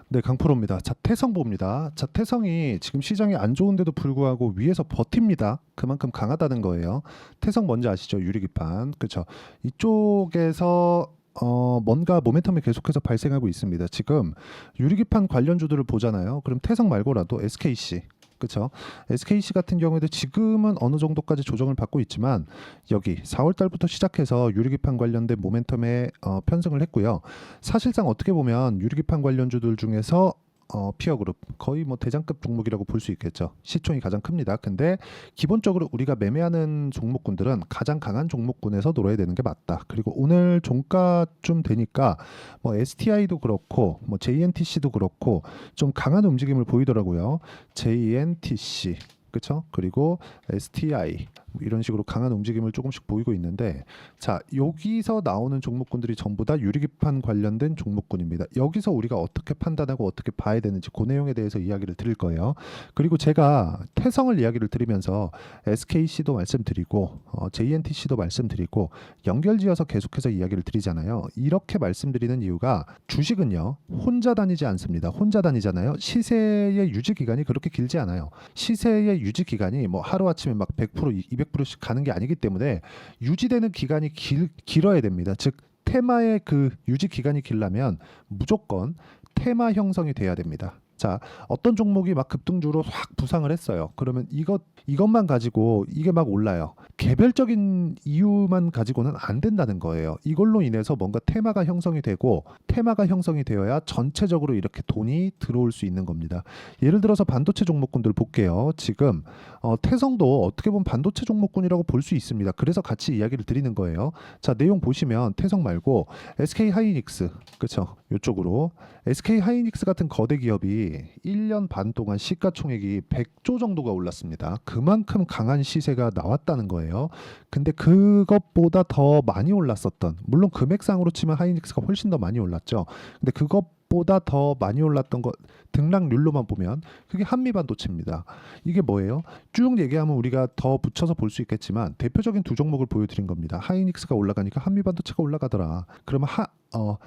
네, 강프로입니다. 자, 태성 봅니다. 자, 태성이 지금 시장이 안 좋은데도 불구하고 위에서 버팁니다. 그만큼 강하다는 거예요. 태성 뭔지 아시죠? 유리기판. 그렇죠? 이쪽에서 뭔가 모멘텀이 계속해서 발생하고 있습니다. 지금 유리기판 관련주들을 보잖아요. 그럼 태성 말고라도 SKC, 그렇죠? SKC 같은 경우에도 지금은 어느 정도까지 조정을 받고 있지만 여기 4월 달부터 시작해서 유리기판 관련된 모멘텀에 편승을 했고요. 사실상 어떻게 보면 유리기판 관련주들 중에서 피어그룹 거의 뭐 대장급 종목이라고 볼 수 있겠죠. 시총이 가장 큽니다. 근데 기본적으로 우리가 매매하는 종목군들은 가장 강한 종목군에서 놀아야 되는 게 맞다. 그리고 오늘 종가쯤 되니까 뭐 STI도 그렇고 뭐 JNTC도 그렇고 좀 강한 움직임을 보이더라고요. JNTC, 그렇죠? 그리고 STI 이런 식으로 강한 움직임을 조금씩 보이고 있는데, 자, 여기서 나오는 종목군들이 전부 다 유리기판 관련된 종목군입니다. 여기서 우리가 어떻게 판단하고 어떻게 봐야 되는지 그 내용에 대해서 이야기를 드릴 거예요. 그리고 제가 태성을 이야기를 드리면서 SKC도 말씀드리고 JNTC도 말씀드리고 연결지어서 계속해서 이야기를 드리잖아요. 이렇게 말씀드리는 이유가 주식은요 혼자 다니지 않습니다. 혼자 다니잖아요. 시세의 유지 기간이 그렇게 길지 않아요. 시세의 유지 기간이 뭐 하루아침에 막 100%, 200%씩 가는 게 아니기 때문에 유지되는 기간이 길어야 됩니다. 즉 테마의 그 유지 기간이 길려면 무조건 테마 형성이 돼야 됩니다. 자, 어떤 종목이 막 급등주로 확 부상을 했어요. 그러면 이것만 가지고 이게 막 올라요. 개별적인 이유만 가지고는 안 된다는 거예요. 이걸로 인해서 뭔가 테마가 형성이 되고, 테마가 형성이 되어야 전체적으로 이렇게 돈이 들어올 수 있는 겁니다. 예를 들어서 반도체 종목군들 볼게요. 지금 태성도 어떻게 보면 반도체 종목군이라고 볼 수 있습니다. 그래서 같이 이야기를 드리는 거예요. 자, 내용 보시면 태성 말고 SK 하이닉스, 그렇죠? 이쪽으로 SK 하이닉스 같은 거대 기업이 1년 반 동안 시가총액이 100조 정도가 올랐습니다. 그만큼 강한 시세가 나왔다는 거예요. 근데 그것보다 더 많이 올랐었던, 물론 금액상으로 치면 하이닉스가 훨씬 더 많이 올랐죠. 근데 그것보다 더 많이 올랐던 것 등락률로만 보면 그게 한미반도체입니다. 이게 뭐예요? 쭉 얘기하면 우리가 더 붙여서 볼 수 있겠지만 대표적인 두 종목을 보여드린 겁니다. 하이닉스가 올라가니까 한미반도체가 올라가더라. 그러면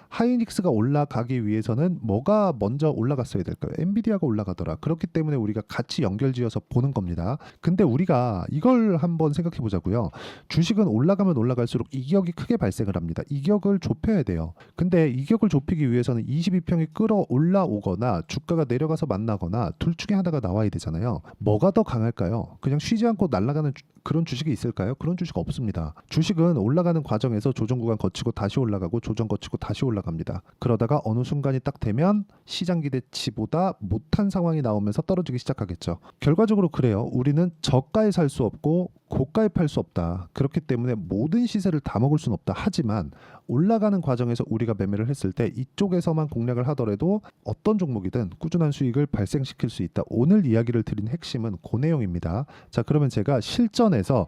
하이닉스가 올라가기 위해서는 뭐가 먼저 올라갔어야 될까요? 엔비디아가 올라가더라. 그렇기 때문에 우리가 같이 연결지어서 보는 겁니다. 근데 우리가 이걸 한번 생각해 보자고요. 주식은 올라가면 올라갈수록 이격이 크게 발생을 합니다. 이격을 좁혀야 돼요. 근데 이격을 좁히기 위해서는 22평이 끌어올라오거나 주가가 내려가서 만나거나 둘 중에 하나가 나와야 되잖아요. 뭐가 더 강할까요? 그냥 쉬지 않고 날아가는 그런 주식이 있을까요? 그런 주식 없습니다. 주식은 올라가는 과정에서 조정 구간 거치고 다시 올라가고 조정 거치고 다시 올라갑니다. 그러다가 어느 순간이 딱 되면 시장 기대치보다 못한 상황이 나오면서 떨어지기 시작하겠죠. 결과적으로 그래요. 우리는 저가에 살 수 없고 고가에 팔 수 없다. 그렇기 때문에 모든 시세를 다 먹을 수는 없다. 하지만 올라가는 과정에서 우리가 매매를 했을 때 이쪽에서만 공략을 하더라도 어떤 종목이든 꾸준한 수익을 발생시킬 수 있다. 오늘 이야기를 드린 핵심은 그 내용입니다. 자, 그러면 제가 실전에서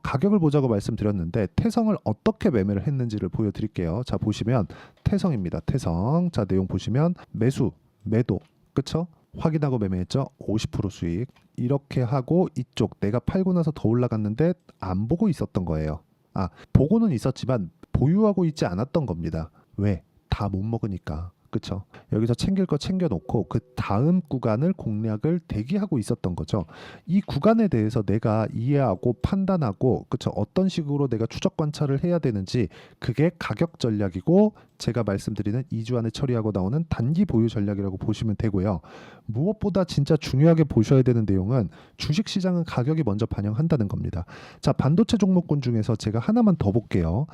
가격을 보자고 말씀드렸는데 태성을 어떻게 매매를 했는지를 보여드릴게요. 자, 보시면 태성입니다. 태성. 자, 내용 보시면 매수, 매도, 그쵸? 확인하고 매매했죠. 50% 수익. 이렇게 하고 이쪽 내가 팔고 나서 더 올라갔는데 안 보고 있었던 거예요. 보고는 있었지만 보유하고 있지 않았던 겁니다. 왜? 다 못 먹으니까. 그쵸? 여기서 챙길 거 챙겨놓고 그 다음 구간을 공략을 대기하고 있었던 거죠. 이 구간에 대해서 내가 이해하고 판단하고, 그쵸? 어떤 식으로 내가 추적 관찰을 해야 되는지, 그게 가격 전략이고 제가 말씀드리는 2주 안에 처리하고 나오는 단기 보유 전략이라고 보시면 되고요. 무엇보다 진짜 중요하게 보셔야 되는 내용은 주식시장은 가격이 먼저 반영한다는 겁니다. 자, 반도체 종목군 중에서 제가 하나만 더 볼게요.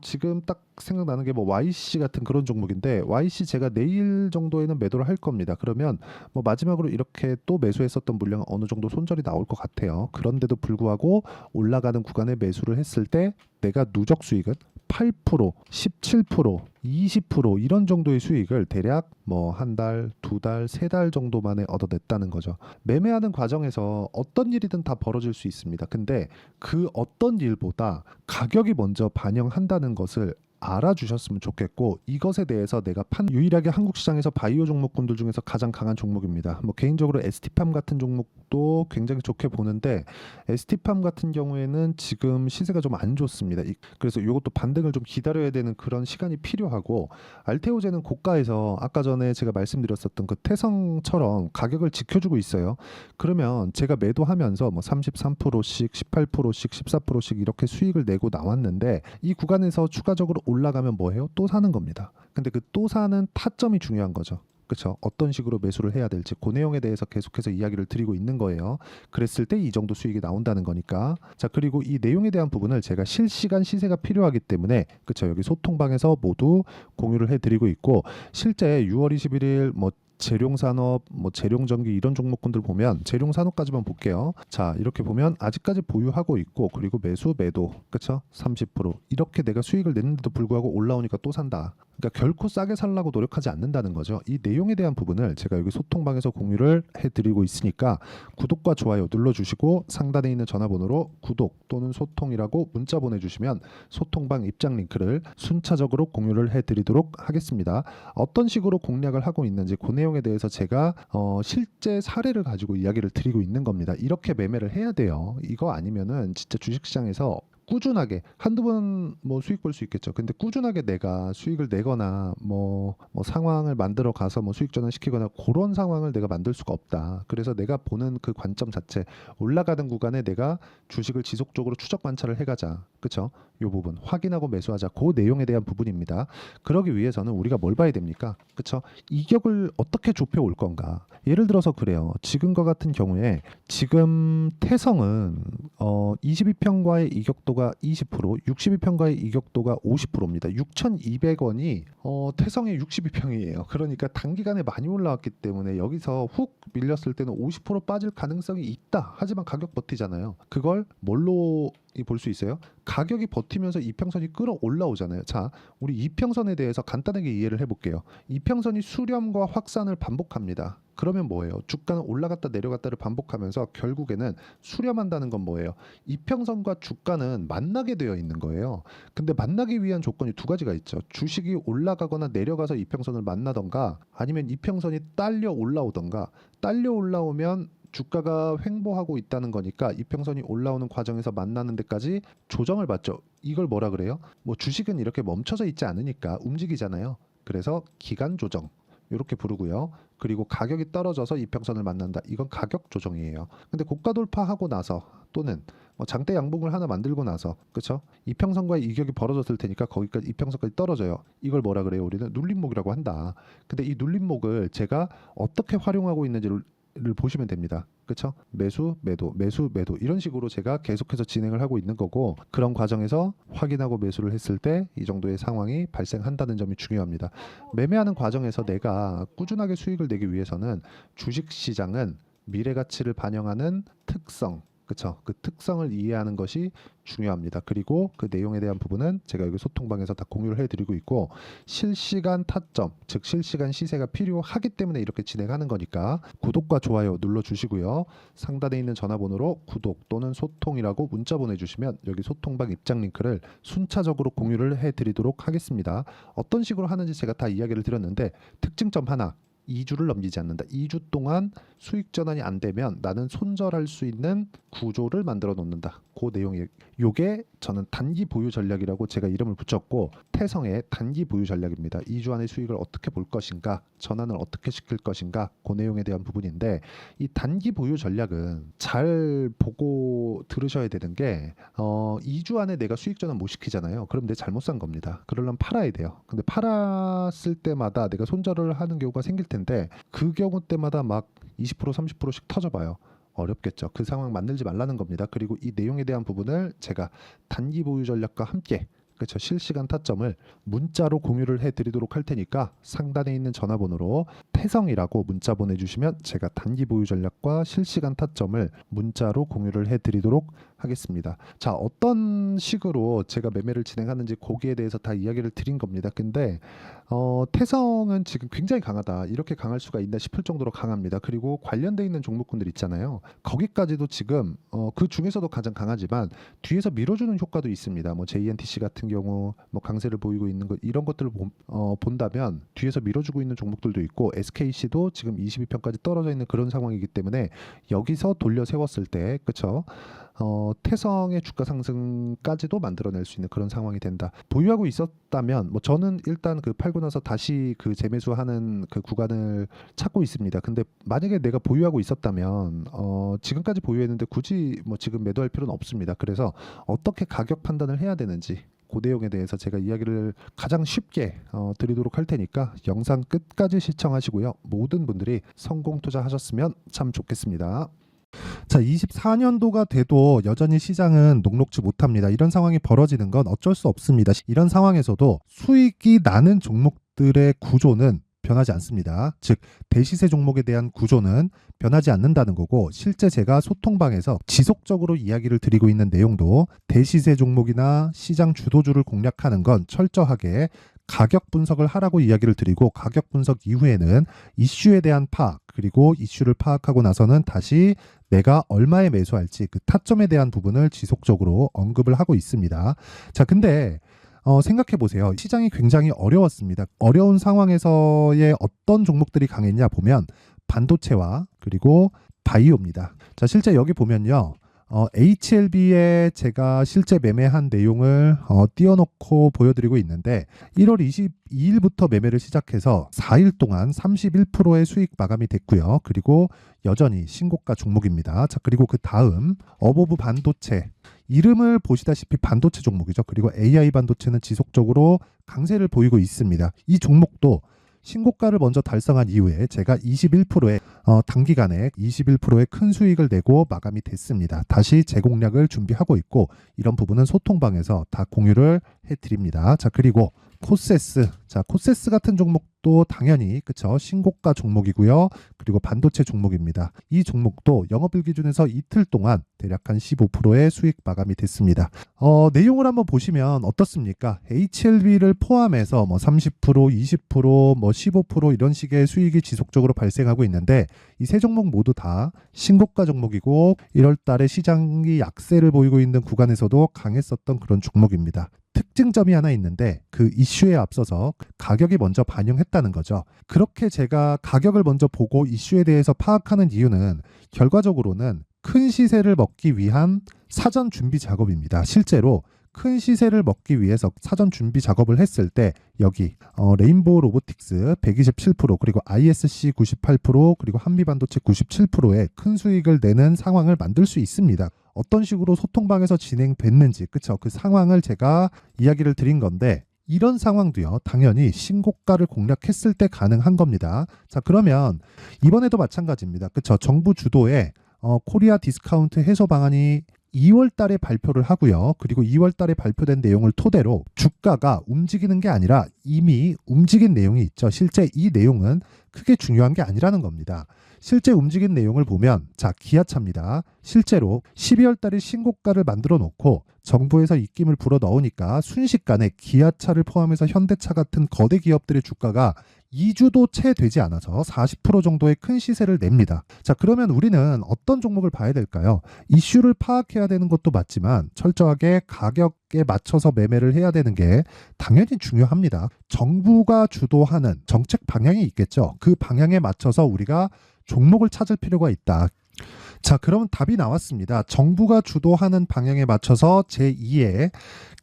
지금 딱 생각나는 게 뭐 YC 같은 그런 종목인데, YC 제가 내일 정도에는 매도를 할 겁니다. 그러면 뭐 마지막으로 이렇게 또 매수했었던 물량은 어느 정도 손절이 나올 것 같아요. 그런데도 불구하고 올라가는 구간에 매수를 했을 때 내가 누적 수익은 8%, 17%, 20% 이런 정도의 수익을 대략 뭐 한 달, 두 달, 세 달 정도 만에 얻어냈다는 거죠. 매매하는 과정에서 어떤 일이든 다 벌어질 수 있습니다. 근데 그 어떤 일보다 가격이 먼저 반영한다는 것을 알아주셨으면 좋겠고, 이것에 대해서 내가 유일하게 한국 시장에서 바이오 종목군들 중에서 가장 강한 종목입니다. 뭐 개인적으로 ST팜 같은 종목도 굉장히 좋게 보는데, ST팜 같은 경우에는 지금 시세가 좀 안 좋습니다. 그래서 이것도 반등을 좀 기다려야 되는 그런 시간이 필요하고, 알테오제는 고가에서 아까 전에 제가 말씀드렸었던 그 태성처럼 가격을 지켜주고 있어요. 그러면 제가 매도하면서 뭐 33%씩 18%씩 14%씩 이렇게 수익을 내고 나왔는데, 이 구간에서 추가적으로 올라가면 뭐해요? 또 사는 겁니다. 근데 그 또 사는 타점이 중요한 거죠. 그렇죠? 어떤 식으로 매수를 해야 될지 그 내용에 대해서 계속해서 이야기를 드리고 있는 거예요. 그랬을 때 이 정도 수익이 나온다는 거니까. 자, 그리고 이 내용에 대한 부분을 제가 실시간 시세가 필요하기 때문에, 그렇죠? 여기 소통방에서 모두 공유를 해드리고 있고, 실제 6월 21일 뭐 재룡산업, 뭐 재룡전기 이런 종목군들 보면, 재룡산업까지만 볼게요. 자, 이렇게 보면 아직까지 보유하고 있고, 그리고 매수 매도, 그렇죠? 30% 이렇게 내가 수익을 냈는데도 불구하고 올라오니까 또 산다. 그러니까 결코 싸게 살라고 노력하지 않는다는 거죠. 이 내용에 대한 부분을 제가 여기 소통방에서 공유를 해드리고 있으니까 구독과 좋아요 눌러주시고, 상단에 있는 전화번호로 구독 또는 소통이라고 문자 보내주시면 소통방 입장 링크를 순차적으로 공유를 해드리도록 하겠습니다. 어떤 식으로 공략을 하고 있는지 그 내용에 대해서 제가 실제 사례를 가지고 이야기를 드리고 있는 겁니다. 이렇게 매매를 해야 돼요. 이거 아니면은 진짜 주식시장에서 꾸준하게 한두 번 뭐 수익 볼 수 있겠죠. 근데 꾸준하게 내가 수익을 내거나 뭐 상황을 만들어 가서 뭐 수익 전환시키거나 그런 상황을 내가 만들 수가 없다. 그래서 내가 보는 그 관점 자체, 올라가는 구간에 내가 주식을 지속적으로 추적 관찰을 해가자. 그렇죠? 이 부분 확인하고 매수하자. 그 내용에 대한 부분입니다. 그러기 위해서는 우리가 뭘 봐야 됩니까? 그렇죠? 이격을 어떻게 좁혀 올 건가? 예를 들어서 그래요. 지금과 같은 경우에 지금 태성은 22평과의 이격도가 20%, 62평과의 이격도가 50%입니다. 6,200원이 태성의 62평이에요. 그러니까 단기간에 많이 올라왔기 때문에 여기서 훅 밀렸을 때는 50% 빠질 가능성이 있다. 하지만 가격 버티잖아요. 그걸 뭘로 볼 수 있어요? 가격이 버티면서 이평선이 끌어 올라오잖아요. 자, 우리 이평선에 대해서 간단하게 이해를 해볼게요. 이평선이 수렴과 확산을 반복합니다. 그러면 뭐예요? 주가는 올라갔다 내려갔다를 반복하면서 결국에는 수렴한다는 건 뭐예요? 이평선과 주가는 만나게 되어 있는 거예요. 근데 만나기 위한 조건이 두 가지가 있죠. 주식이 올라가거나 내려가서 이평선을 만나던가, 아니면 이평선이 딸려 올라오던가. 딸려 올라오면 주가가 횡보하고 있다는 거니까 이평선이 올라오는 과정에서 만나는 데까지 조정을 받죠. 이걸 뭐라 그래요? 뭐 주식은 이렇게 멈춰져 있지 않으니까 움직이잖아요. 그래서 기간 조정 이렇게 부르고요. 그리고 가격이 떨어져서 이평선을 만난다. 이건 가격 조정이에요. 근데 고가 돌파하고 나서 또는 뭐 장대 양봉을 하나 만들고 나서, 그렇죠? 이평선과의 이격이 벌어졌을 테니까 거기까지 이평선까지 떨어져요. 이걸 뭐라 그래요? 우리는 눌림목이라고 한다. 근데 이 눌림목을 제가 어떻게 활용하고 있는지를 보시면 됩니다. 그렇죠? 매수, 매도, 매수, 매도 이런 식으로 제가 계속해서 진행을 하고 있는 거고, 그런 과정에서 확인하고 매수를 했을 때 이 정도의 상황이 발생한다는 점이 중요합니다. 매매하는 과정에서 내가 꾸준하게 수익을 내기 위해서는 주식시장은 미래 가치를 반영하는 특성, 그렇죠? 그 특성을 이해하는 것이 중요합니다. 그리고 그 내용에 대한 부분은 제가 여기 소통방에서 다 공유를 해드리고 있고, 실시간 타점, 즉 실시간 시세가 필요하기 때문에 이렇게 진행하는 거니까 구독과 좋아요 눌러주시고요. 상단에 있는 전화번호로 구독 또는 소통이라고 문자 보내주시면 여기 소통방 입장 링크를 순차적으로 공유를 해드리도록 하겠습니다. 어떤 식으로 하는지 제가 다 이야기를 드렸는데, 특징점 하나, 2주를 넘기지 않는다. 2주 동안 수익 전환이 안 되면 나는 손절할 수 있는 구조를 만들어 놓는다. 그 내용이, 요게 저는 단기 보유 전략이라고 제가 이름을 붙였고, 태성의 단기 보유 전략입니다. 2주 안에 수익을 어떻게 볼 것인가, 전환을 어떻게 시킬 것인가, 그 내용에 대한 부분인데, 이 단기 보유 전략은 잘 보고 들으셔야 되는 게 2주 안에 내가 수익 전환 못 시키잖아요. 그럼 내 잘못 산 겁니다. 그러려면 팔아야 돼요. 근데 팔았을 때마다 내가 손절을 하는 경우가 생길 텐데, 그 경우 때마다 막 20% 30%씩 터져봐요. 어렵겠죠. 그 상황 만들지 말라는 겁니다. 그리고 이 내용에 대한 부분을 제가 단기 보유 전략과 함께, 그렇죠, 실시간 타점을 문자로 공유를 해드리도록 할 테니까 상단에 있는 전화번호로 태성이라고 문자 보내주시면 제가 단기 보유 전략과 실시간 타점을 문자로 공유를 해드리도록 하겠습니다. 자, 어떤 식으로 제가 매매를 진행하는지 거기에 대해서 다 이야기를 드린 겁니다. 근데 태성은 지금 굉장히 강하다. 이렇게 강할 수가 있나 싶을 정도로 강합니다. 그리고 관련돼 있는 종목군들 있잖아요. 거기까지도 지금 그 중에서도 가장 강하지만 뒤에서 밀어주는 효과도 있습니다. 뭐 JNTC 같은 경우 뭐 강세를 보이고 있는 것 이런 것들을 본다면 뒤에서 밀어주고 있는 종목들도 있고 SKC도 지금 22편까지 떨어져 있는 그런 상황이기 때문에 여기서 돌려 세웠을 때 그쵸? 태성의 주가 상승까지도 만들어낼 수 있는 그런 상황이 된다. 보유하고 있었다면 뭐 저는 일단 그 팔고 나서 다시 그 재매수하는 그 구간을 찾고 있습니다. 근데 만약에 내가 보유하고 있었다면 지금까지 보유했는데 굳이 뭐 지금 매도할 필요는 없습니다. 그래서 어떻게 가격 판단을 해야 되는지 그 내용에 대해서 제가 이야기를 가장 쉽게 드리도록 할 테니까 영상 끝까지 시청하시고요. 모든 분들이 성공 투자하셨으면 참 좋겠습니다. 자, 24년도가 돼도 여전히 시장은 녹록지 못합니다. 이런 상황이 벌어지는 건 어쩔 수 없습니다. 이런 상황에서도 수익이 나는 종목들의 구조는 변하지 않습니다. 즉, 대시세 종목에 대한 구조는 변하지 않는다는 거고, 실제 제가 소통방에서 지속적으로 이야기를 드리고 있는 내용도 대시세 종목이나 시장 주도주를 공략하는 건 철저하게 가격 분석을 하라고 이야기를 드리고, 가격 분석 이후에는 이슈에 대한 파악, 그리고 이슈를 파악하고 나서는 다시 내가 얼마에 매수할지 그 타점에 대한 부분을 지속적으로 언급을 하고 있습니다. 자, 근데 생각해 보세요. 시장이 굉장히 어려웠습니다. 어려운 상황에서의 어떤 종목들이 강했냐 보면 반도체와 그리고 바이오입니다. 자, 실제 여기 보면요. HLB에 제가 실제 매매한 내용을 띄워놓고 보여드리고 있는데 1월 22일부터 매매를 시작해서 4일 동안 31%의 수익 마감이 됐고요. 그리고 여전히 신고가 종목입니다. 자, 그리고 그 다음 어보브 반도체 이름을 보시다시피 반도체 종목이죠. 그리고 AI 반도체는 지속적으로 강세를 보이고 있습니다. 이 종목도 신고가를 먼저 달성한 이후에 제가 21%의 단기간에 21%의 큰 수익을 내고 마감이 됐습니다. 다시 재공략을 준비하고 있고 이런 부분은 소통방에서 다 공유를 해드립니다. 자, 그리고 코세스. 자, 코세스 같은 종목도 당연히 그쵸 신고가 종목이고요. 그리고 반도체 종목입니다. 이 종목도 영업일 기준에서 이틀 동안 대략 한 15%의 수익 마감이 됐습니다. 내용을 한번 보시면 어떻습니까? HLB를 포함해서 뭐 30%, 20%, 뭐 15% 이런 식의 수익이 지속적으로 발생하고 있는데 이 세 종목 모두 다 신고가 종목이고 1월 달에 시장이 약세를 보이고 있는 구간에서도 강했었던 그런 종목입니다. 특징점이 하나 있는데 그 이슈에 앞서서 가격이 먼저 반영했다는 거죠. 그렇게 제가 가격을 먼저 보고 이슈에 대해서 파악하는 이유는 결과적으로는 큰 시세를 먹기 위한 사전 준비 작업입니다. 실제로 큰 시세를 먹기 위해서 사전 준비 작업을 했을 때 여기 레인보우 로보틱스 127% 그리고 ISC 98% 그리고 한미반도체 97%의 큰 수익을 내는 상황을 만들 수 있습니다. 어떤 식으로 소통방에서 진행됐는지 그쵸 그 상황을 제가 이야기를 드린 건데 이런 상황도요 당연히 신고가를 공략했을 때 가능한 겁니다. 자, 그러면 이번에도 마찬가지입니다. 그쵸 정부 주도의 코리아 디스카운트 해소 방안이 2월 달에 발표를 하고요. 그리고 2월 달에 발표된 내용을 토대로 주가가 움직이는 게 아니라 이미 움직인 내용이 있죠. 실제 이 내용은 크게 중요한 게 아니라는 겁니다. 실제 움직인 내용을 보면 자, 기아차입니다. 실제로 12월 달에 신고가를 만들어 놓고 정부에서 입김을 불어 넣으니까 순식간에 기아차를 포함해서 현대차 같은 거대 기업들의 주가가 2주도 채 되지 않아서 40% 정도의 큰 시세를 냅니다. 자, 그러면 우리는 어떤 종목을 봐야 될까요? 이슈를 파악해야 되는 것도 맞지만 철저하게 가격에 맞춰서 매매를 해야 되는 게 당연히 중요합니다. 정부가 주도하는 정책 방향이 있겠죠. 그 방향에 맞춰서 우리가 종목을 찾을 필요가 있다. 자, 그럼 답이 나왔습니다. 정부가 주도하는 방향에 맞춰서 제2의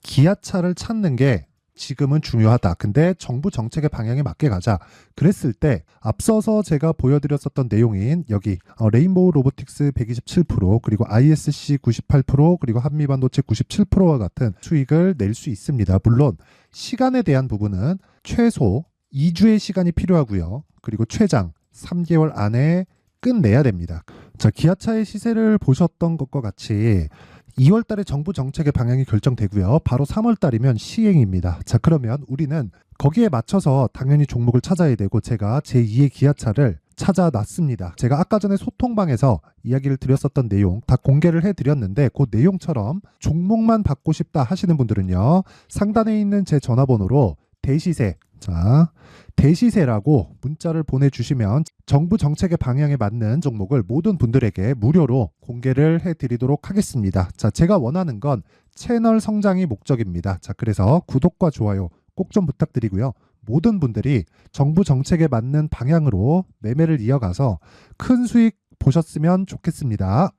기아차를 찾는 게 지금은 중요하다. 근데 정부 정책의 방향에 맞게 가자. 그랬을 때 앞서서 제가 보여드렸었던 내용인 여기 레인보우 로보틱스 127% 그리고 ISC 98% 그리고 한미반도체 97%와 같은 수익을 낼 수 있습니다. 물론 시간에 대한 부분은 최소 2주의 시간이 필요하고요. 그리고 최장 3개월 안에 끝내야 됩니다. 자, 기아차의 시세를 보셨던 것과 같이 2월 달에 정부 정책의 방향이 결정되고요. 바로 3월 달이면 시행입니다. 자, 그러면 우리는 거기에 맞춰서 당연히 종목을 찾아야 되고 제가 제2의 기아차를 찾아놨습니다. 제가 아까 전에 소통방에서 이야기를 드렸었던 내용 다 공개를 해드렸는데 그 내용처럼 종목만 받고 싶다 하시는 분들은요. 상단에 있는 제 전화번호로 대시세, 자, 대시세라고 문자를 보내주시면 정부 정책의 방향에 맞는 종목을 모든 분들에게 무료로 공개를 해드리도록 하겠습니다. 자, 제가 원하는 건 채널 성장이 목적입니다. 자, 그래서 구독과 좋아요 꼭 좀 부탁드리고요. 모든 분들이 정부 정책에 맞는 방향으로 매매를 이어가서 큰 수익 보셨으면 좋겠습니다.